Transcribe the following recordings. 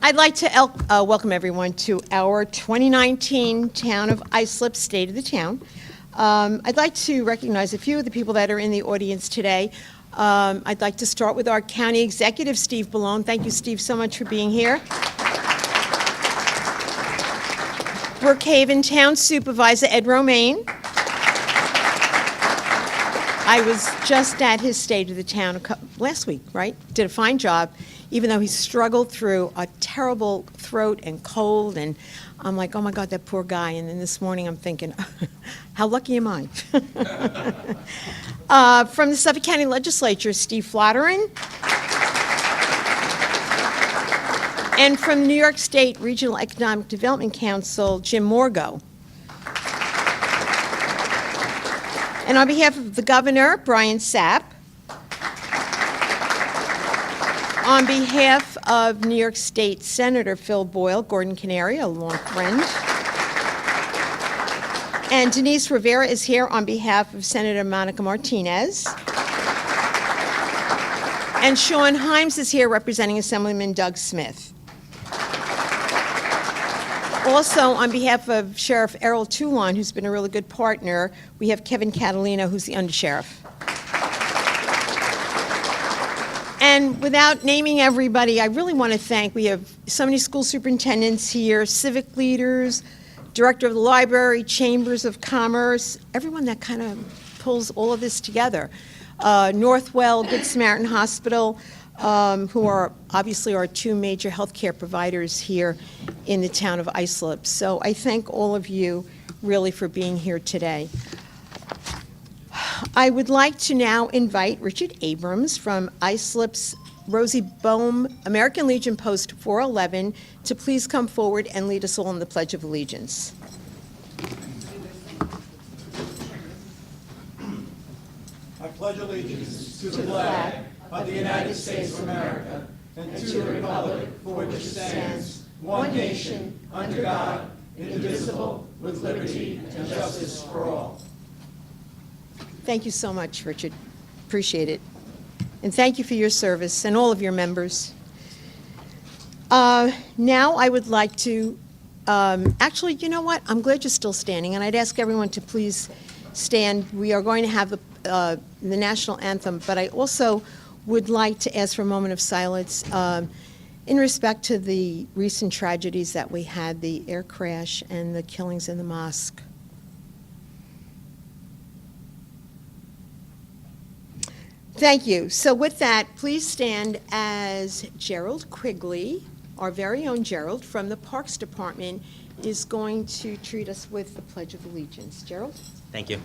I'd like to welcome everyone to our 2019 Town of Islip State of the Town. I'd like to recognize a few of the people that are in the audience today. I'd like to start with our County Executive, Steve Ballone. Thank you, Steve, so much for being here. Brookhaven Town Supervisor Ed Romaine. I was just at his State of the Town last week, right? Did a fine job, even though he struggled through a terrible throat and cold, and I'm like, oh my God, that poor guy. And then this morning I'm thinking, how lucky am I? From the Suffolk County Legislature, Steve Flatterin. And from the New York State Regional Economic Development Council, Jim Morgo. And on behalf of the Governor, Brian Sapp. On behalf of New York State Senator Phil Boyle, Gordon Canary, a long friend. And Denise Rivera is here on behalf of Senator Monica Martinez. And Sean Himes is here representing Assemblyman Doug Smith. Also, on behalf of Sheriff Errol Toulon, who's been a really good partner, we have Kevin Catalino, who's the undersheriff. And without naming everybody, I really want to thank, we have so many school superintendents here, civic leaders, director of the library, chambers of commerce, everyone that kind of pulls all of this together. Northwell, Good Samaritan Hospital, who are obviously our two major healthcare providers here in the town of Islip. So I thank all of you really for being here today. I would like to now invite Richard Abrams from Islip's Rosie Bohm American Legion Post 411 to please come forward and lead us all in the Pledge of Allegiance. I pledge allegiance to the flag of the United States of America and to the republic for which it stands, one nation, under God, indivisible, with liberty and justice for all. Thank you so much, Richard. Appreciate it. And thank you for your service and all of your members. Now I would like to, actually, you know what? I'm glad you're still standing, and I'd ask everyone to please stand. We are going to have the national anthem, but I also would like to ask for a moment of silence in respect to the recent tragedies that we had, the air crash and the killings in the mosque. Thank you. So with that, please stand as Gerald Quigley, our very own Gerald from the Parks Department, is going to treat us with the Pledge of Allegiance. Gerald? Thank you.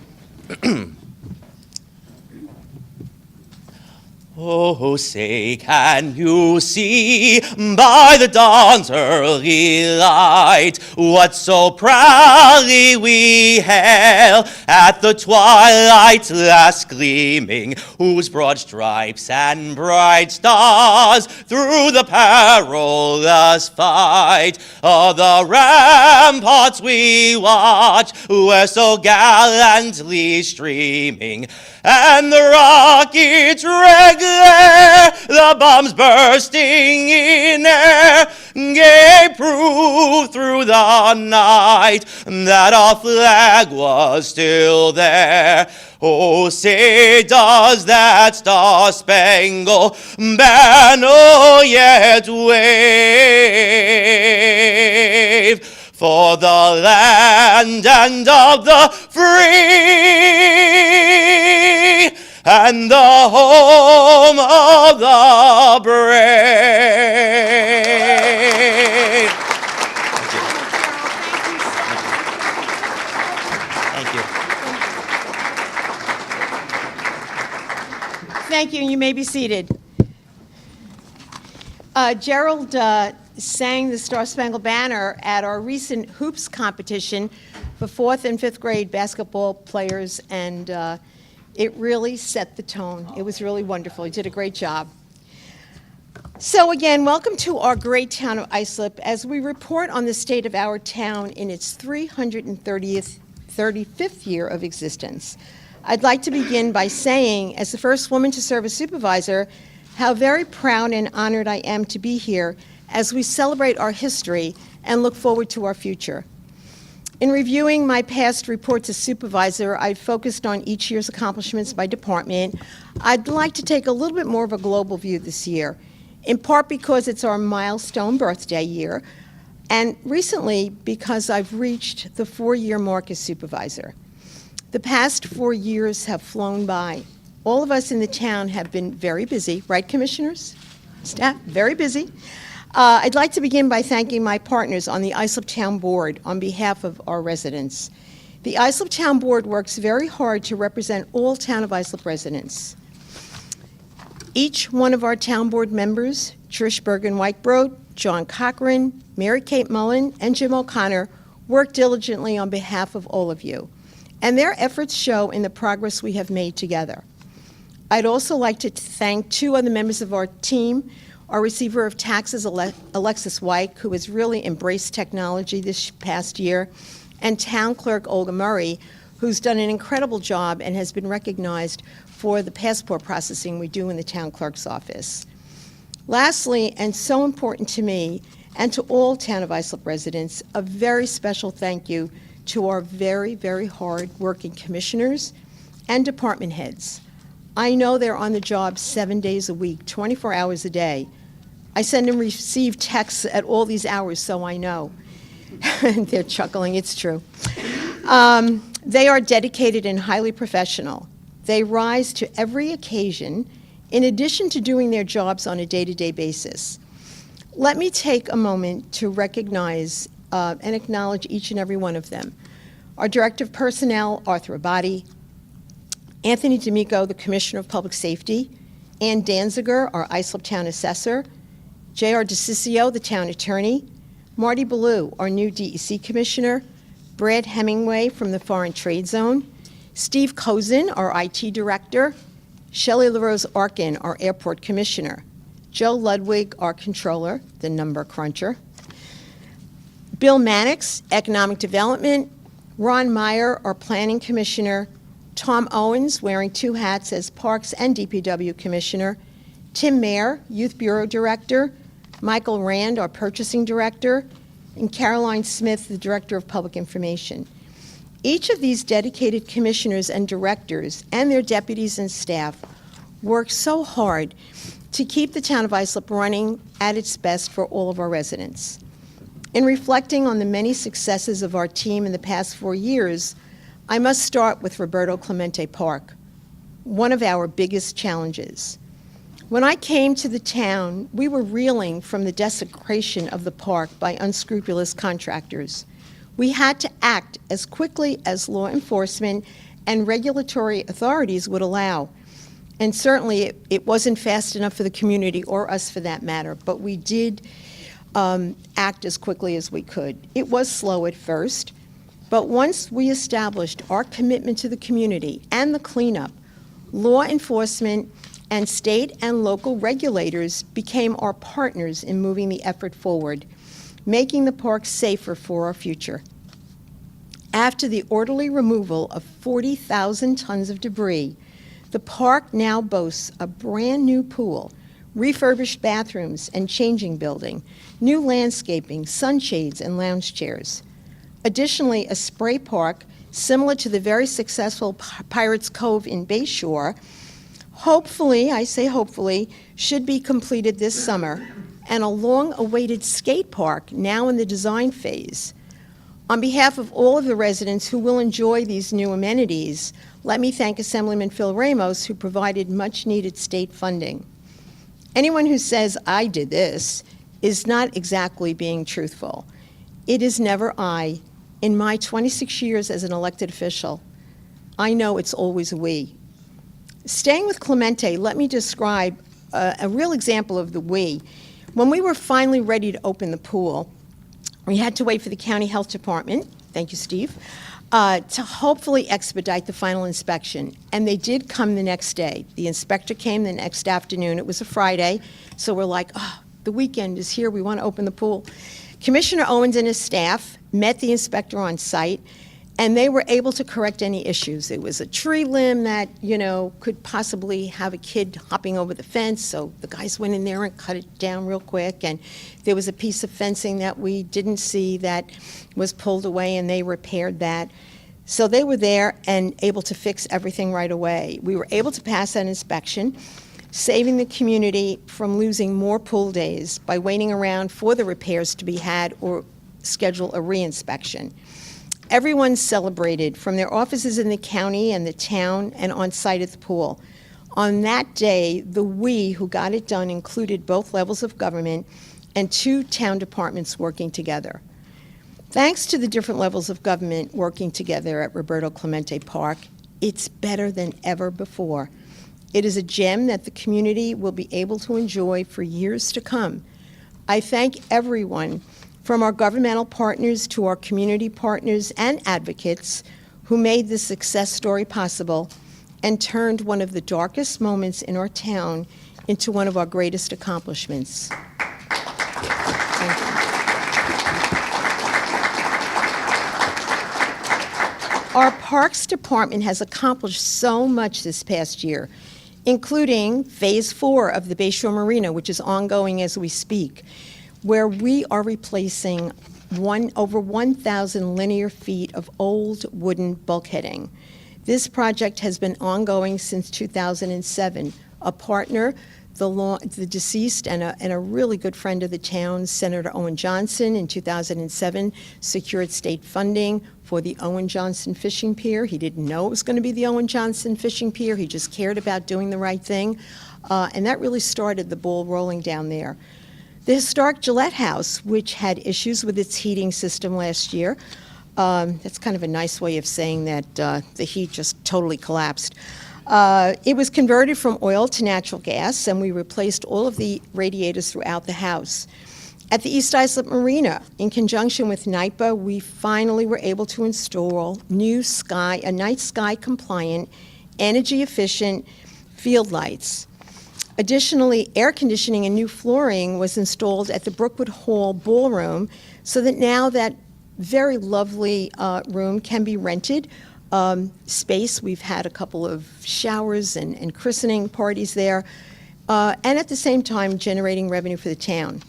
Oh, say, can you see by the dawn's early light what so proudly we hailed at the twilight's last gleaming, whose broad stripes and bright stars through the perilous fight of the ramparts we watch were so gallantly streaming, and the rockets regular, the bombs bursting in air, gave proof through the night that our flag was still there. Oh, say, does that star-spangled banner yet wave for the land and of the free, and the home of the brave? Thank you. Thank you, and you may be seated. Gerald sang the Star-Spangled Banner at our recent hoops competition for 4th and 5th grade basketball players, and it really set the tone. It was really wonderful. He did a great job. So again, welcome to our great town of Islip as we report on the state of our town in its 335th year of existence. I'd like to begin by saying, as the first woman to serve as supervisor, how very proud and honored I am to be here as we celebrate our history and look forward to our future. In reviewing my past reports as supervisor, I focused on each year's accomplishments by department. I'd like to take a little bit more of a global view this year, in part because it's our milestone birthday year, and recently because I've reached the 4-year mark as supervisor. The past 4 years have flown by. All of us in the town have been very busy, right, commissioners? Staff, very busy. I'd like to begin by thanking my partners on the Islip Town Board on behalf of our residents. The Islip Town Board works very hard to represent all Town of Islip residents. Each one of our Town Board members, Trish Bergen-Whitebroad, John Cochran, Mary Kate Mullen, and Jim O'Connor, work diligently on behalf of all of you, and their efforts show in the progress we have made together. I'd also like to thank 2 other members of our team, our receiver of taxes, Alexis White, who has really embraced technology this past year, and town clerk Olga Murray, who's done an incredible job and has been recognized for the passport processing we do in the town clerk's office. Lastly, and so important to me and to all Town of Islip residents, a very special thank you to our very, very hard-working commissioners and department heads. I know they're on the job 7 days a week, 24 hours a day. I send and receive texts at all these hours, so I know. They're chuckling, it's true. They are dedicated and highly professional. They rise to every occasion in addition to doing their jobs on a day-to-day basis. Let me take a moment to recognize and acknowledge each and every one of them. Our Director of Personnel, Arthur Abadi, Anthony D'Amico, the Commissioner of Public Safety, Ann Danziger, our Islip Town Assessor, J.R. DeCiccio, the Town Attorney, Marty Ballou, our new DEC Commissioner, Brad Hemingway from the Foreign Trade Zone, Steve Kozin, our IT Director, Shelley LaRose Arkin, our Airport Commissioner, Joe Ludwig, our Controller, the Number Cruncher, Bill Mannix, Economic Development, Ron Meyer, our Planning Commissioner, Tom Owens, wearing 2 hats as Parks and DPW Commissioner, Tim Mayer, Youth Bureau Director, Michael Rand, our Purchasing Director, and Caroline Smith, the Director of Public Information. Each of these dedicated commissioners and directors and their deputies and staff work so hard to keep the Town of Islip running at its best for all of our residents. In reflecting on the many successes of our team in the past 4 years, I must start with Roberto Clemente Park, one of our biggest challenges. When I came to the town, we were reeling from the desecration of the park by unscrupulous contractors. We had to act as quickly as law enforcement and regulatory authorities would allow. And certainly it wasn't fast enough for the community, or us for that matter, but we did act as quickly as we could. It was slow at first, but once we established our commitment to the community and the cleanup, law enforcement and state and local regulators became our partners in moving the effort forward, making the park safer for our future. After the orderly removal of 40,000 tons of debris, the park now boasts a brand new pool, refurbished bathrooms and changing building, new landscaping, sunshades, and lounge chairs. Additionally, a spray park similar to the very successful Pirates Cove in Bayshore, hopefully, I say hopefully, should be completed this summer, and a long-awaited skate park now in the design phase. On behalf of all of the residents who will enjoy these new amenities, let me thank Assemblyman Phil Ramos, who provided much-needed state funding. Anyone who says, "I did this," is not exactly being truthful. It is never I. In my 26 years as an elected official, I know it's always we. Staying with Clemente, let me describe a real example of the we. When we were finally ready to open the pool, we had to wait for the county health department, thank you, Steve, to hopefully expedite the final inspection. And they did come the next day. The inspector came the next afternoon. It was a Friday, so we're like, oh, the weekend is here. We want to open the pool. Commissioner Owens and his staff met the inspector on site, And they were able to correct any issues. It was a tree limb that, could possibly have a kid hopping over the fence, so the guys went in there and cut it down real quick. And there was a piece of fencing that we didn't see that was pulled away, and they repaired that. So they were there and able to fix everything right away. We were able to pass that inspection, saving the community from losing more pool days by waiting around for the repairs to be had or schedule a re-inspection. Everyone celebrated, from their offices in the county and the town and on site at the pool. On that day, the we who got it done included both levels of government and 2 town departments working together. Thanks to the different levels of government working together at Roberto Clemente Park, it's better than ever before. It is a gem that the community will be able to enjoy for years to come. I thank everyone, from our governmental partners to our community partners and advocates, who made this success story possible and turned one of the darkest moments in our town into one of our greatest accomplishments. Thank you. Our Parks Department has accomplished so much this past year, including Phase 4 of the Bayshore Marina, which is ongoing as we speak, where we are replacing over 1,000 linear feet of old wooden bulkheading. This project has been ongoing since 2007. A partner, the deceased and a really good friend of the town, Senator Owen Johnson, in 2007 secured state funding for the Owen Johnson Fishing Pier. He didn't know it was going to be the Owen Johnson Fishing Pier. He just cared about doing the right thing. And that really started the ball rolling down there. The historic Gillette House, which had issues with its heating system last year, that's kind of a nice way of saying that the heat just totally collapsed. It was converted from oil to natural gas, and we replaced all of the radiators throughout the house. At the East Islip Marina, in conjunction with NYPA, we finally were able to install a night sky compliant, energy efficient field lights. Additionally, air conditioning and new flooring was installed at the Brookwood Hall Ballroom, so that now that very lovely room can be rented. Space, we've had a couple of showers and christening parties there, and at the same time generating revenue for the town.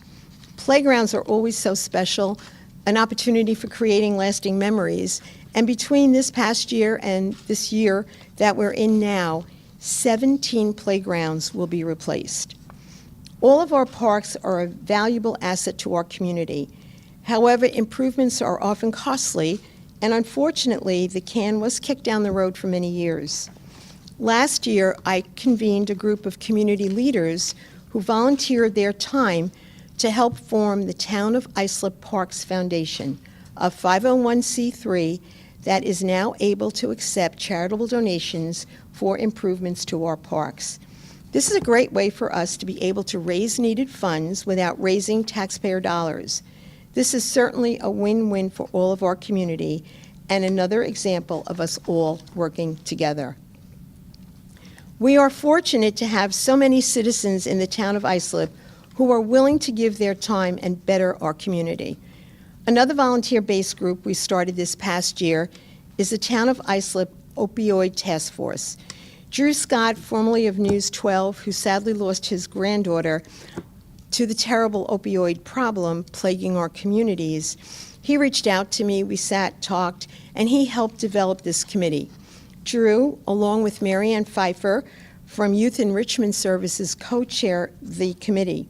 Playgrounds are always so special, an opportunity for creating lasting memories, and between this past year and this year that we're in now, 17 playgrounds will be replaced. All of our parks are a valuable asset to our community. However, improvements are often costly, and unfortunately, the can was kicked down the road for many years. Last year, I convened a group of community leaders who volunteered their time to help form the Town of Islip Parks Foundation, a 501c3 that is now able to accept charitable donations for improvements to our parks. This is a great way for us to be able to raise needed funds without raising taxpayer dollars. This is certainly a win-win for all of our community and another example of us all working together. We are fortunate to have so many citizens in the town of Islip who are willing to give their time and better our community. Another volunteer-based group we started this past year is the Town of Islip Opioid Task Force. Drew Scott, formerly of News 12, who sadly lost his granddaughter to the terrible opioid problem plaguing our communities, he reached out to me, we sat, talked, and he helped develop this committee. Drew, along with Mary Ann Pfeiffer from Youth Enrichment Services, co-chair the committee.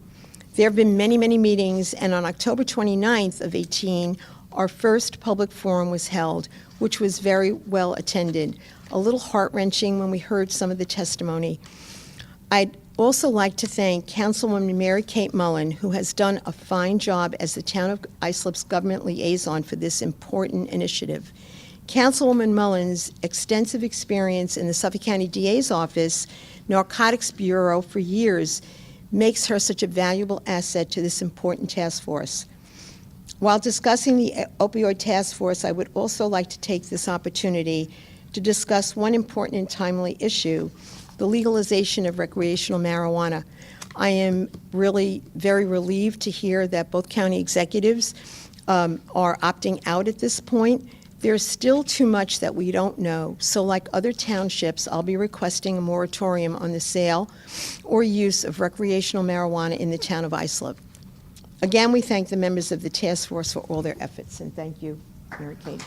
There have been many, many meetings, and on October 29th of 18, our first public forum was held, which was very well attended. A little heart-wrenching when we heard some of the testimony. I'd also like to thank Councilwoman Mary Kate Mullen, who has done a fine job as the Town of Islip's government liaison for this important initiative. Councilwoman Mullen's extensive experience in the Suffolk County DA's office, Narcotics Bureau for years, makes her such a valuable asset to this important task force. While discussing the opioid task force, I would also like to take this opportunity to discuss one important and timely issue, the legalization of recreational marijuana. I am really very relieved to hear that both county executives are opting out at this point. There's still too much that we don't know, so like other townships, I'll be requesting a moratorium on the sale or use of recreational marijuana in the town of Islip. Again, we thank the members of the task force for all their efforts, and thank you, Mary Kate.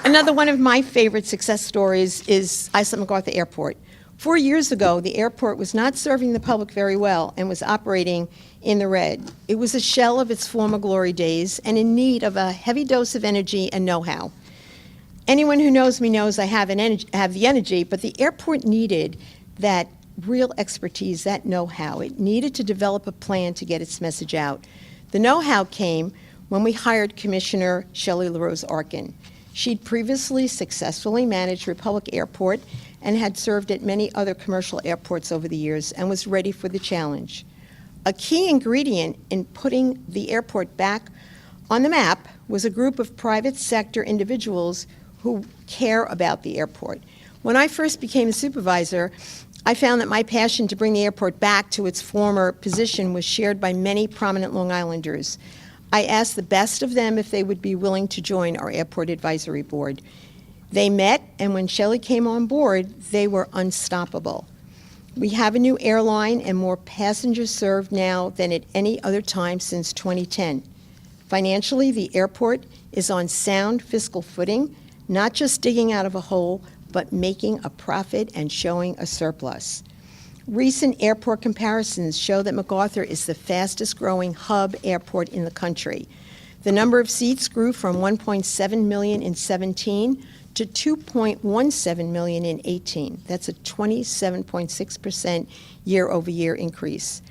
Another one of my favorite success stories is Islip MacArthur Airport. 4 years ago, the airport was not serving the public very well and was operating in the red. It was a shell of its former glory days and in need of a heavy dose of energy and know-how. Anyone who knows me knows I have the energy, but the airport needed that real expertise, that know-how. It needed to develop a plan to get its message out. The know-how came when we hired Commissioner Shelley LaRose Arkin. She'd previously successfully managed Republic Airport and had served at many other commercial airports over the years and was ready for the challenge. A key ingredient in putting the airport back on the map was a group of private sector individuals who care about the airport. When I first became a supervisor, I found that my passion to bring the airport back to its former position was shared by many prominent Long Islanders. I asked the best of them if they would be willing to join our Airport Advisory Board. They met, and when Shelley came on board, they were unstoppable. We have a new airline and more passengers served now than at any other time since 2010. Financially, the airport is on sound fiscal footing, not just digging out of a hole, but making a profit and showing a surplus. Recent airport comparisons show that MacArthur is the fastest growing hub airport in the country. The number of seats grew from 1.7 million in 17 to 2.17 million in 18. That's a 27.6% year-over-year increase.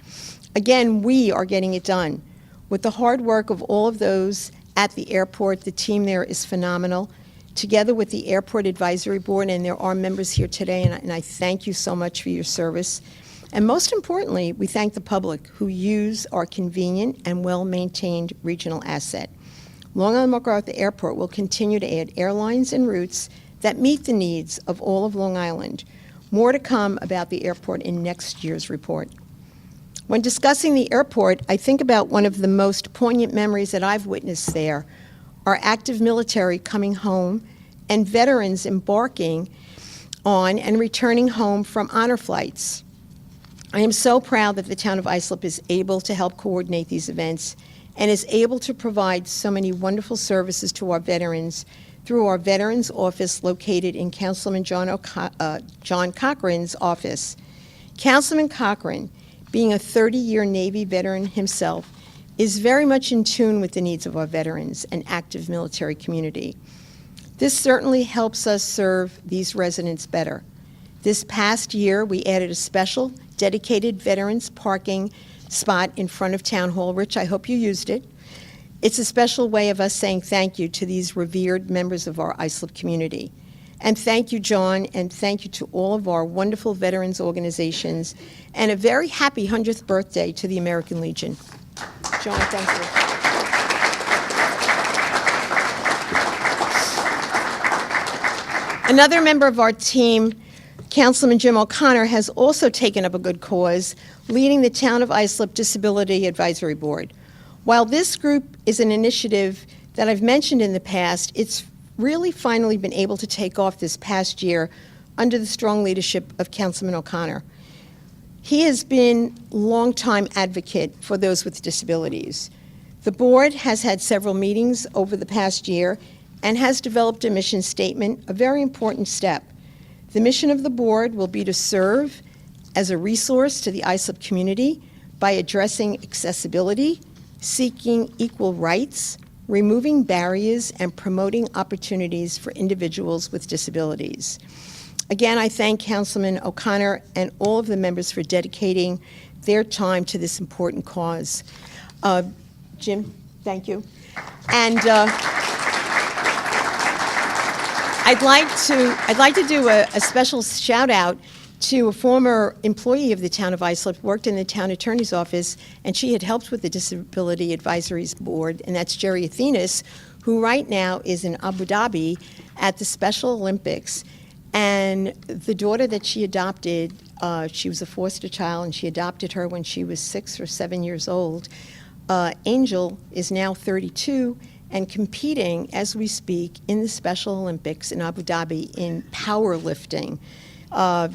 Again, we are getting it done. With the hard work of all of those at the airport, the team there is phenomenal. Together with the Airport Advisory Board, and there are members here today, and I thank you so much for your service. And most importantly, we thank the public who use our convenient and well-maintained regional asset. Long Island MacArthur Airport will continue to add airlines and routes that meet the needs of all of Long Island. More to come about the airport in next year's report. When discussing the airport, I think about one of the most poignant memories that I've witnessed there, our active military coming home and veterans embarking on and returning home from honor flights. I am so proud that the town of Islip is able to help coordinate these events and is able to provide so many wonderful services to our veterans through our Veterans Office located in Councilman John Cochran's office. Councilman Cochran, being a 30-year Navy veteran himself, is very much in tune with the needs of our veterans and active military community. This certainly helps us serve these residents better. This past year, we added a special dedicated veterans parking spot in front of Town Hall. Rich, I hope you used it. It's a special way of us saying thank you to these revered members of our Islip community. And thank you, John, and thank you to all of our wonderful veterans organizations, and a very happy 100th birthday to the American Legion. John, thank you. Another member of our team, Councilman Jim O'Connor, has also taken up a good cause, leading the Town of Islip Disability Advisory Board. While this group is an initiative that I've mentioned in the past, it's really finally been able to take off this past year under the strong leadership of Councilman O'Connor. He has been a longtime advocate for those with disabilities. The board has had several meetings over the past year and has developed a mission statement, a very important step. The mission of the board will be to serve as a resource to the Islip community by addressing accessibility, seeking equal rights, removing barriers, and promoting opportunities for individuals with disabilities. Again, I thank Councilman O'Connor and all of the members for dedicating their time to this important cause. Jim, thank you. And I'd like to do a special shout out to a former employee of the Town of Islip, worked in the Town Attorney's Office, and she had helped with the Disability Advisory Board, and that's Jerry Athenas, who right now is in Abu Dhabi at the Special Olympics. And the daughter that she adopted, she was a foster child, and she adopted her when she was 6 or 7 years old. Angel is now 32 and competing as we speak in the Special Olympics in Abu Dhabi in powerlifting.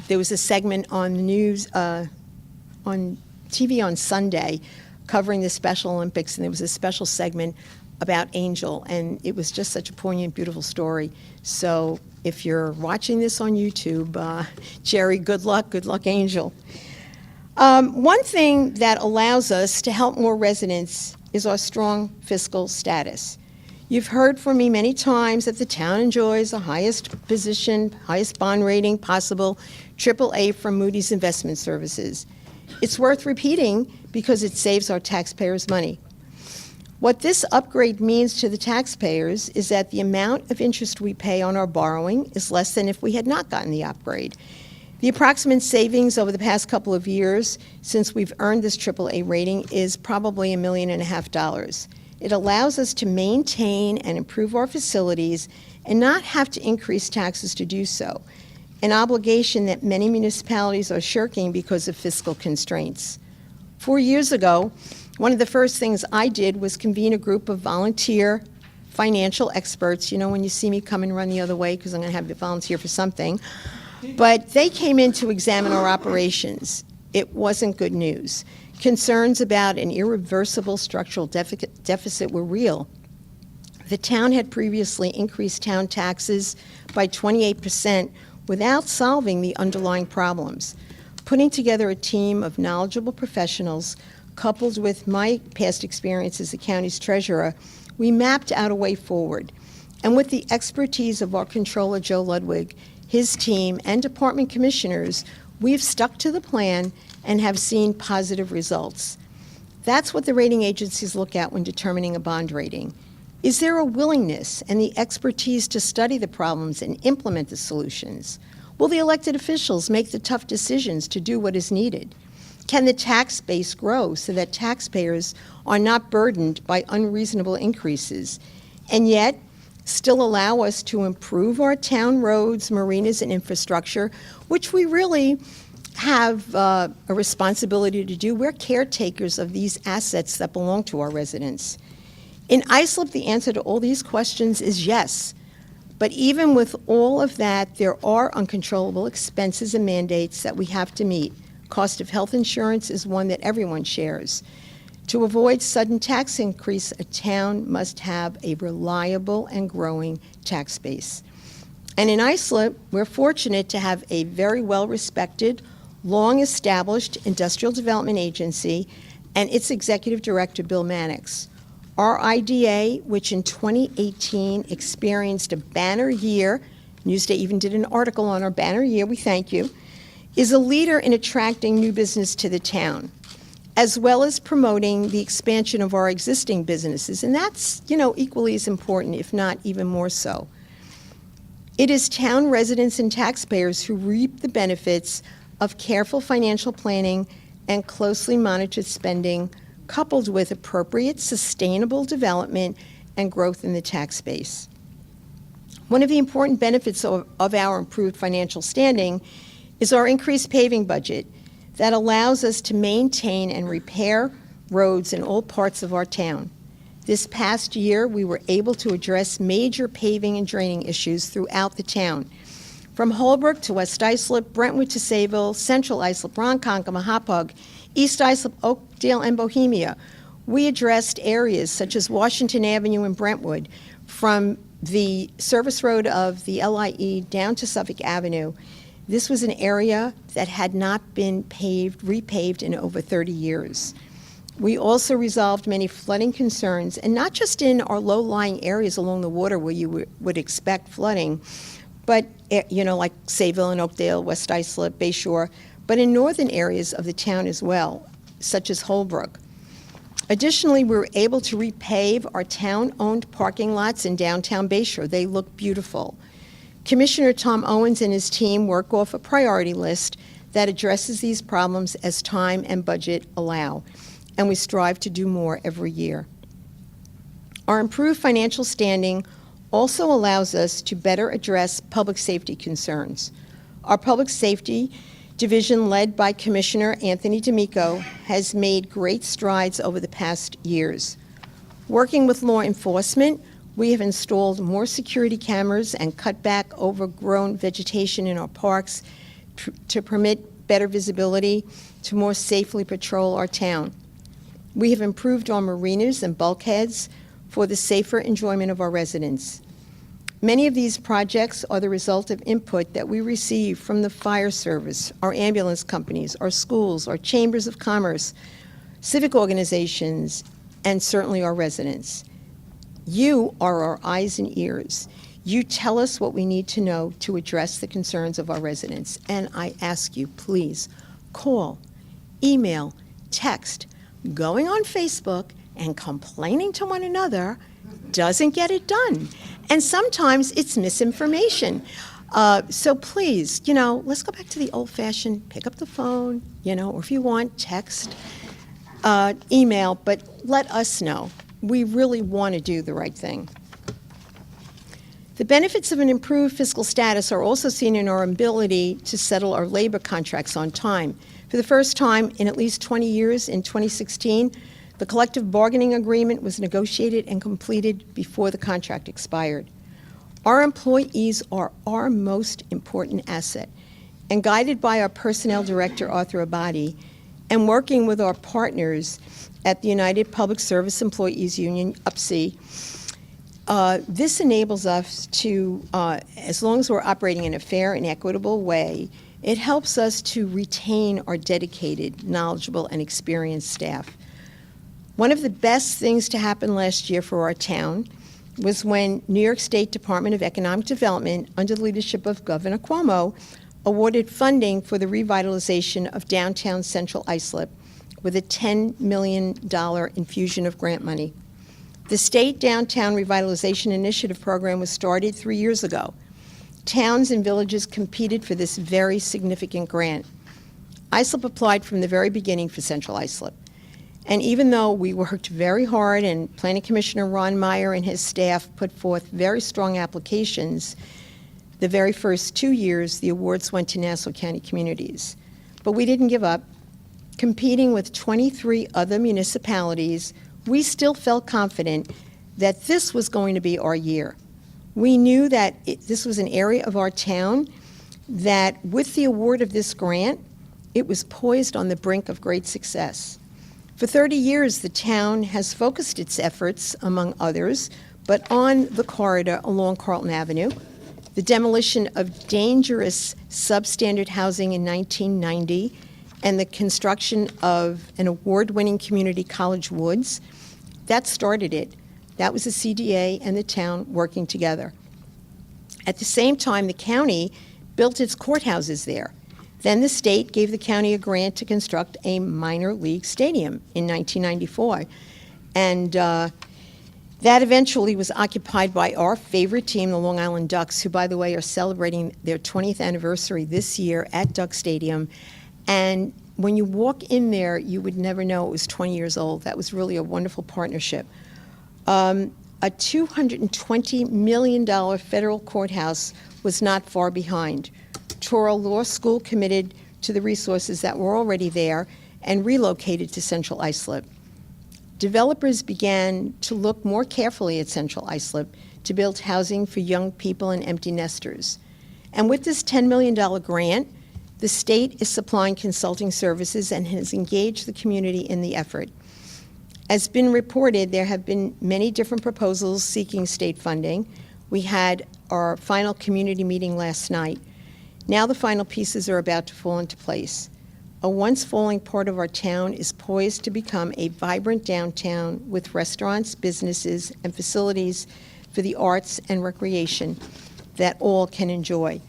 There was a segment on the news, on TV on Sunday, covering the Special Olympics, and there was a special segment about Angel, and it was just such a poignant, beautiful story. So if you're watching this on YouTube, Jerry, good luck, Angel. One thing that allows us to help more residents is our strong fiscal status. You've heard from me many times that the town enjoys the highest position, highest bond rating possible, AAA from Moody's Investment Services. It's worth repeating because it saves our taxpayers money. What this upgrade means to the taxpayers is that the amount of interest we pay on our borrowing is less than if we had not gotten the upgrade. The approximate savings over the past couple of years since we've earned this AAA rating is probably $1.5 million. It allows us to maintain and improve our facilities and not have to increase taxes to do so, an obligation that many municipalities are shirking because of fiscal constraints. 4 years ago, one of the first things I did was convene a group of volunteer financial experts. You know, when you see me come and run the other way because I'm going to have to volunteer for something. But they came in to examine our operations. It wasn't good news. Concerns about an irreversible structural deficit were real. The town had previously increased town taxes by 28% without solving the underlying problems. Putting together a team of knowledgeable professionals, coupled with my past experience as the county's treasurer, we mapped out a way forward. And with the expertise of our controller, Joe Ludwig, his team, and department commissioners, we've stuck to the plan and have seen positive results. That's what the rating agencies look at when determining a bond rating. Is there a willingness and the expertise to study the problems and implement the solutions? Will the elected officials make the tough decisions to do what is needed? Can the tax base grow so that taxpayers are not burdened by unreasonable increases, and yet still allow us to improve our town roads, marinas, and infrastructure, which we really have a responsibility to do? We're caretakers of these assets that belong to our residents. In Islip, the answer to all these questions is yes. But even with all of that, there are uncontrollable expenses and mandates that we have to meet. Cost of health insurance is one that everyone shares. To avoid sudden tax increase, a town must have a reliable and growing tax base. And in Islip, we're fortunate to have a very well-respected, long-established industrial development agency and its executive director, Bill Mannix. Our IDA, which in 2018 experienced a banner year, Newsday even did an article on our banner year, we thank you, is a leader in attracting new business to the town, as well as promoting the expansion of our existing businesses. And that's, equally as important, if not even more so. It is town residents and taxpayers who reap the benefits of careful financial planning and closely monitored spending, coupled with appropriate, sustainable development and growth in the tax base. One of the important benefits of our improved financial standing is our increased paving budget that allows us to maintain and repair roads in all parts of our town. This past year, we were able to address major paving and draining issues throughout the town. From Holbrook to West Islip, Brentwood to Sayville, Central Islip, Ronkonkoma, Hauppauge, East Islip, Oakdale, and Bohemia, we addressed areas such as Washington Avenue and Brentwood, from the service road of the LIE down to Suffolk Avenue. This was an area that had not been repaved in over 30 years. We also resolved many flooding concerns, and not just in our low-lying areas along the water where you would expect flooding, but like Sayville and Oakdale, West Islip, Bayshore, but in northern areas of the town as well, such as Holbrook. Additionally, we were able to repave our town-owned parking lots in downtown Bayshore. They look beautiful. Commissioner Tom Owens and his team work off a priority list that addresses these problems as time and budget allow, and we strive to do more every year. Our improved financial standing also allows us to better address public safety concerns. Our public safety Division led by Commissioner Anthony D'Amico has made great strides over the past years. Working with law enforcement, we have installed more security cameras and cut back overgrown vegetation in our parks to permit better visibility to more safely patrol our town. We have improved our marinas and bulkheads for the safer enjoyment of our residents. Many of these projects are the result of input that we receive from the fire service, our ambulance companies, our schools, our chambers of commerce, civic organizations, and certainly our residents. You are our eyes and ears. You tell us what we need to know to address the concerns of our residents. And I ask you, please, call, email, text. Going on Facebook and complaining to one another doesn't get it done. And sometimes it's misinformation. So please, let's go back to the old-fashioned, pick up the phone, or if you want, text, email, but let us know. We really want to do the right thing. The benefits of an improved fiscal status are also seen in our ability to settle our labor contracts on time. For the first time in at least 20 years, in 2016, the collective bargaining agreement was negotiated and completed before the contract expired. Our employees are our most important asset, and guided by our Personnel Director, Arthur Abadi, and working with our partners at the United Public Service Employees Union, UPSI, this enables us to, as long as we're operating in a fair and equitable way, it helps us to retain our dedicated, knowledgeable, and experienced staff. One of the best things to happen last year for our town was when New York State Department of Economic Development, under the leadership of Governor Cuomo, awarded funding for the revitalization of downtown Central Islip with a $10 million infusion of grant money. The State Downtown Revitalization Initiative program was started 3 years ago. Towns and villages competed for this very significant grant. Islip applied from the very beginning for Central Islip. And even though we worked very hard and Planning Commissioner Ron Meyer and his staff put forth very strong applications, the very first 2 years, the awards went to Nassau County communities. But we didn't give up. Competing with 23 other municipalities, we still felt confident that this was going to be our year. We knew that this was an area of our town that with the award of this grant, it was poised on the brink of great success. For 30 years, the town has focused its efforts, among others, but on the corridor along Carlton Avenue, the demolition of dangerous substandard housing in 1990, and the construction of an award-winning community, College Woods. That started it. That was the CDA and the town working together. At the same time, the county built its courthouses there. Then the state gave the county a grant to construct a minor league stadium in 1994. And that eventually was occupied by our favorite team, the Long Island Ducks, who, by the way, are celebrating their 20th anniversary this year at Duck Stadium. And when you walk in there, you would never know it was 20 years old. That was really a wonderful partnership. A $220 million federal courthouse was not far behind. Touro Law School committed to the resources that were already there and relocated to Central Islip. Developers began to look more carefully at Central Islip to build housing for young people and empty nesters. And with this $10 million grant, the state is supplying consulting services and has engaged the community in the effort. As been reported, there have been many different proposals seeking state funding. We had our final community meeting last night. Now the final pieces are about to fall into place. A once falling part of our town is poised to become a vibrant downtown with restaurants, businesses, and facilities for the arts and recreation that all can enjoy.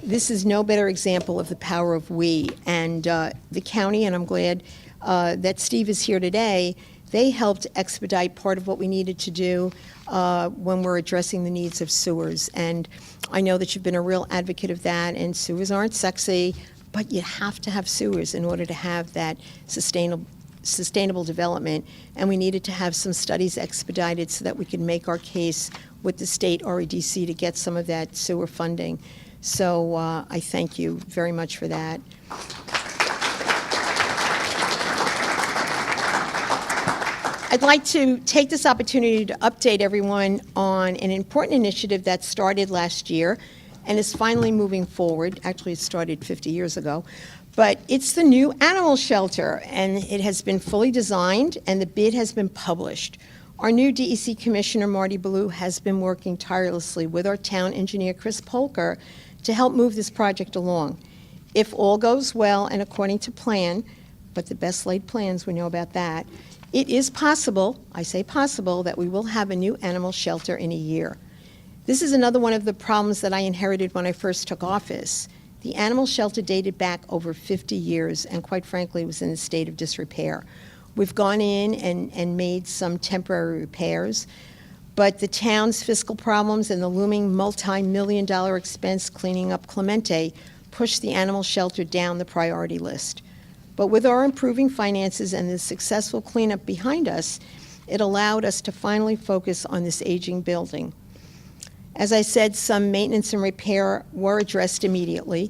This is no better example of the power of we. And the county, and I'm glad that Steve is here today, they helped expedite part of what we needed to do when we're addressing the needs of sewers. And I know that you've been a real advocate of that, and sewers aren't sexy, but you have to have sewers in order to have that sustainable development. And we needed to have some studies expedited so that we could make our case with the state REDC to get some of that sewer funding. So I thank you very much for that. I'd like to take this opportunity to update everyone on an important initiative that started last year and is finally moving forward. Actually, it started 50 years ago. But it's the new animal shelter, and it has been fully designed, and the bid has been published. Our new DEC Commissioner, Marty Ballou, has been working tirelessly with our town engineer, Chris Polker, to help move this project along. If all goes well and according to plan, but the best laid plans, we know about that, it is possible, I say possible, that we will have a new animal shelter in a year. This is another one of the problems that I inherited when I first took office. The animal shelter dated back over 50 years and quite frankly was in a state of disrepair. We've gone in and made some temporary repairs, but the town's fiscal problems and the looming multi-million-dollar expense cleaning up Clemente pushed the animal shelter down the priority list. But with our improving finances and the successful cleanup behind us, it allowed us to finally focus on this aging building. As I said, some maintenance and repair were addressed immediately,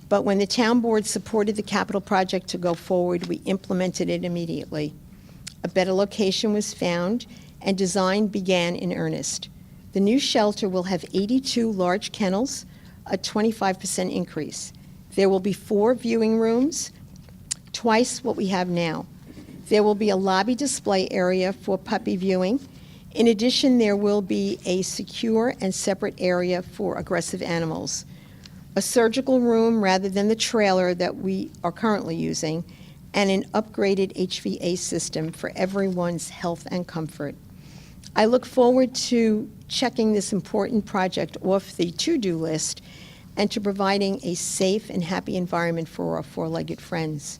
but when the town board supported the capital project to go forward, we implemented it immediately. A better location was found, and design began in earnest. The new shelter will have 82 large kennels, a 25% increase. There will be 4 viewing rooms, twice what we have now. There will be a lobby display area for puppy viewing. In addition, there will be a secure and separate area for aggressive animals, a surgical room rather than the trailer that we are currently using, and an upgraded HVA system for everyone's health and comfort. I look forward to checking this important project off the to-do list and to providing a safe and happy environment for our four-legged friends.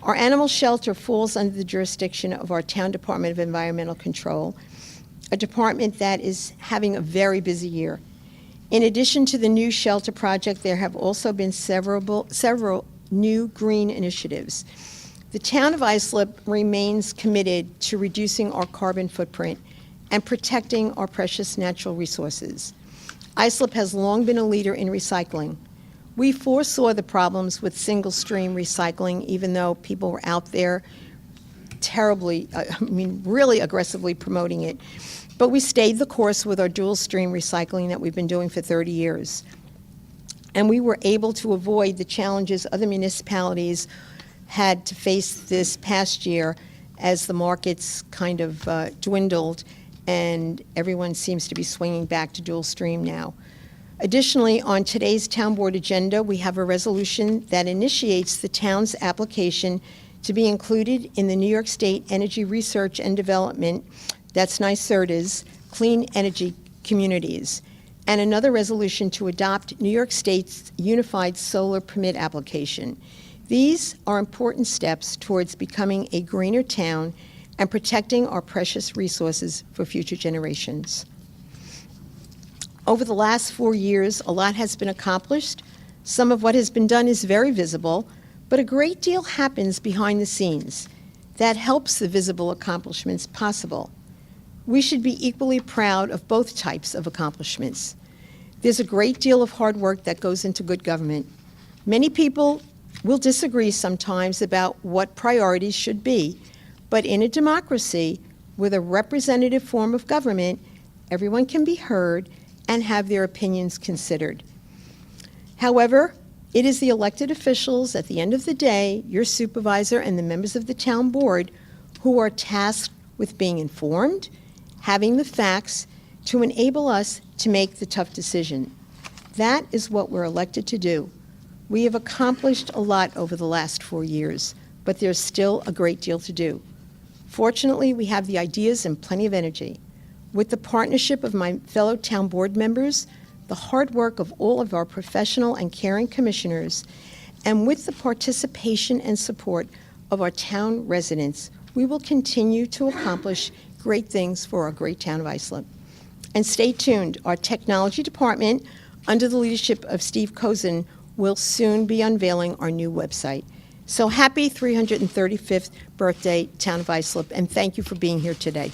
Our animal shelter falls under the jurisdiction of our Town Department of Environmental Control, a department that is having a very busy year. In addition to the new shelter project, there have also been several new green initiatives. The Town of Islip remains committed to reducing our carbon footprint and protecting our precious natural resources. Islip has long been a leader in recycling. We foresaw the problems with single-stream recycling, even though people were out there really aggressively promoting it. But we stayed the course with our dual-stream recycling that we've been doing for 30 years. And we were able to avoid the challenges other municipalities had to face this past year as the markets kind of dwindled and everyone seems to be swinging back to dual-stream now. Additionally, on today's town board agenda, we have a resolution that initiates the town's application to be included in the New York State Energy Research and Development, that's NYSERDA's, Clean Energy Communities, and another resolution to adopt New York State's Unified Solar Permit application. These are important steps towards becoming a greener town and protecting our precious resources for future generations. Over the last 4 years, a lot has been accomplished. Some of what has been done is very visible, but a great deal happens behind the scenes that helps the visible accomplishments possible. We should be equally proud of both types of accomplishments. There's a great deal of hard work that goes into good government. Many people will disagree sometimes about what priorities should be, but in a democracy with a representative form of government, everyone can be heard and have their opinions considered. However, it is the elected officials at the end of the day, your supervisor and the members of the town board, who are tasked with being informed, having the facts to enable us to make the tough decision. That is what we're elected to do. We have accomplished a lot over the last 4 years, but there's still a great deal to do. Fortunately, we have the ideas and plenty of energy. With the partnership of my fellow town board members, the hard work of all of our professional and caring commissioners, and with the participation and support of our town residents, we will continue to accomplish great things for our great town of Islip. And stay tuned, our technology department, under the leadership of Steve Kozin, will soon be unveiling our new website. So happy 335th birthday, Town of Islip, and thank you for being here today.